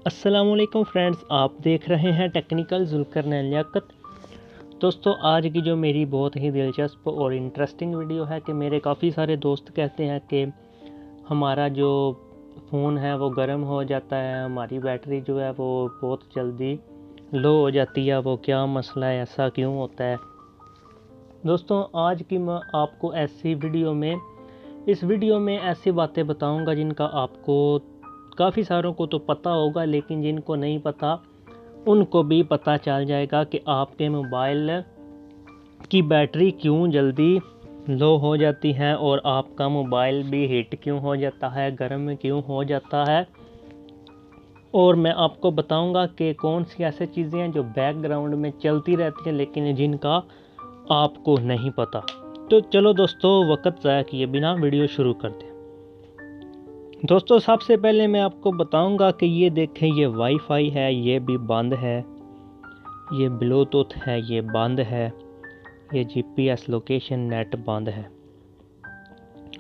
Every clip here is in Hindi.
अस्सलामुअलैकुम फ्रेंड्स, आप देख रहे हैं टेक्निकल ज़ुल्करनैन लियाकत। दोस्तों, आज की जो मेरी बहुत ही दिलचस्प और इंटरेस्टिंग वीडियो है कि मेरे काफ़ी सारे दोस्त कहते हैं कि हमारा जो फ़ोन है वो गर्म हो जाता है, हमारी बैटरी जो है वो बहुत जल्दी लो हो जाती है। वो क्या मसला है, ऐसा क्यों होता है? दोस्तों, आज की मैं आपको इस वीडियो में ऐसी बातें बताऊंगा जिनका आपको काफ़ी सारों को तो पता होगा, लेकिन जिनको नहीं पता उनको भी पता चल जाएगा कि आपके मोबाइल की बैटरी क्यों जल्दी लो हो जाती है और आपका मोबाइल भी हीट क्यों हो जाता है, गर्म क्यों हो जाता है। और मैं आपको बताऊंगा कि कौन सी ऐसी चीज़ें हैं जो बैकग्राउंड में चलती रहती हैं लेकिन जिनका आपको नहीं पता। तो चलो दोस्तों, वक्त ज़ाया किए बिना वीडियो शुरू करते हैं। दोस्तों, सबसे पहले मैं आपको बताऊंगा कि ये देखें, ये वाईफाई है, ये भी बंद है, ये ब्लूटूथ है, ये बंद है, ये जीपीएस लोकेशन नेट बंद है।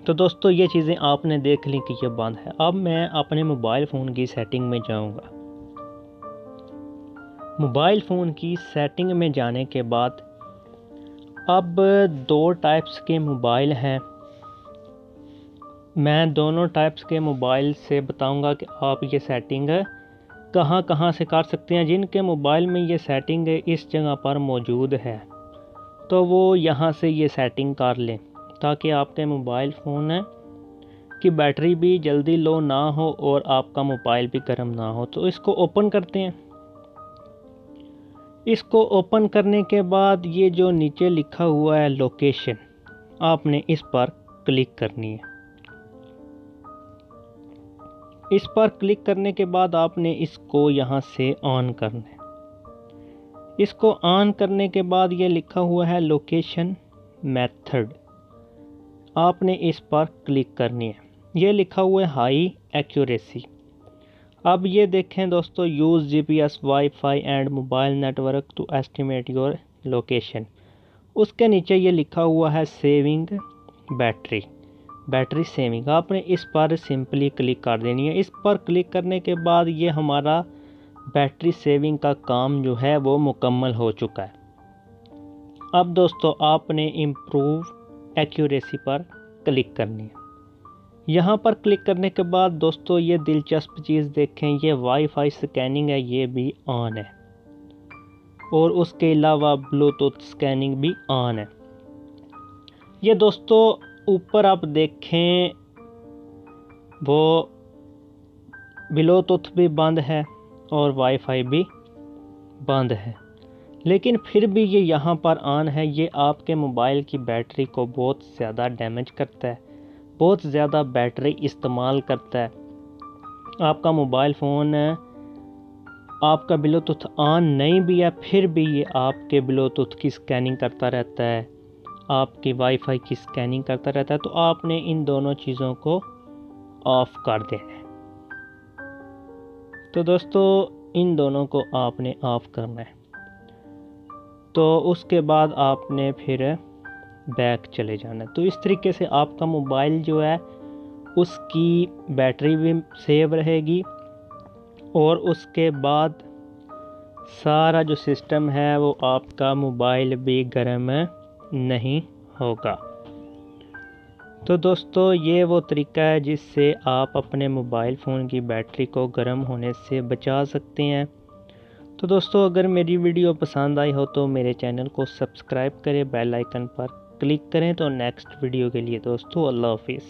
तो दोस्तों, ये चीज़ें आपने देख ली कि ये बंद है। अब मैं अपने मोबाइल फ़ोन की सेटिंग में जाऊंगा। मोबाइल फ़ोन की सेटिंग में जाने के बाद अब दो टाइप्स के मोबाइल हैं। मैं दोनों टाइप्स के मोबाइल से बताऊंगा कि आप ये सेटिंग कहां कहां से कर सकते हैं। जिनके मोबाइल में ये सेटिंग इस जगह पर मौजूद है तो वो यहां से ये सेटिंग कर लें, ताकि आपके मोबाइल फ़ोन की बैटरी भी जल्दी लो ना हो और आपका मोबाइल भी गर्म ना हो। तो इसको ओपन करते हैं। इसको ओपन करने के बाद ये जो नीचे लिखा हुआ है लोकेशन, आपने इस पर क्लिक करनी है। इस पर क्लिक करने के बाद आपने इसको यहाँ से ऑन करना है। इसको ऑन करने के बाद ये लिखा हुआ है लोकेशन मेथड, आपने इस पर क्लिक करनी है। ये लिखा हुआ है हाई एक्यूरेसी। अब ये देखें दोस्तों, use GPS wifi and mobile network to estimate your location. उसके नीचे ये लिखा हुआ है सेविंग बैटरी सेविंग। आपने इस पर सिंपली क्लिक कर देनी है। इस पर क्लिक करने के बाद ये हमारा बैटरी सेविंग का काम जो है वो मुकम्मल हो चुका है। अब दोस्तों, आपने इम्प्रूव एक्यूरेसी पर क्लिक करनी है। यहाँ पर क्लिक करने के बाद दोस्तों, ये दिलचस्प चीज़ देखें, ये वाईफाई स्कैनिंग है, ये भी ऑन है और उसके अलावा ब्लूटूथ स्कैनिंग भी ऑन है। ये दोस्तों ऊपर आप देखें, वो ब्लूटूथ भी बंद है और वाईफाई भी बंद है, लेकिन फिर भी ये यहाँ पर ऑन है। ये आपके मोबाइल की बैटरी को बहुत ज़्यादा डैमेज करता है, बहुत ज़्यादा बैटरी इस्तेमाल करता है। आपका मोबाइल फ़ोन आपका ब्लूटूथ ऑन नहीं भी है, फिर भी ये आपके ब्लूटूथ की स्कैनिंग करता रहता है, आपकी वाईफाई की स्कैनिंग करता रहता है। तो आपने इन दोनों चीज़ों को ऑफ कर देना है। तो दोस्तों, इन दोनों को आपने ऑफ करना है। तो उसके बाद आपने फिर बैक चले जाना है। तो इस तरीके से आपका मोबाइल जो है उसकी बैटरी भी सेव रहेगी और उसके बाद सारा जो सिस्टम है वो आपका मोबाइल भी गर्म नहीं होगा। तो दोस्तों, ये वो तरीका है जिससे आप अपने मोबाइल फ़ोन की बैटरी को गर्म होने से बचा सकते हैं। तो दोस्तों, अगर मेरी वीडियो पसंद आई हो तो मेरे चैनल को सब्सक्राइब करें, बेल आइकन पर क्लिक करें। तो नेक्स्ट वीडियो के लिए दोस्तों, अल्लाह हाफिज़।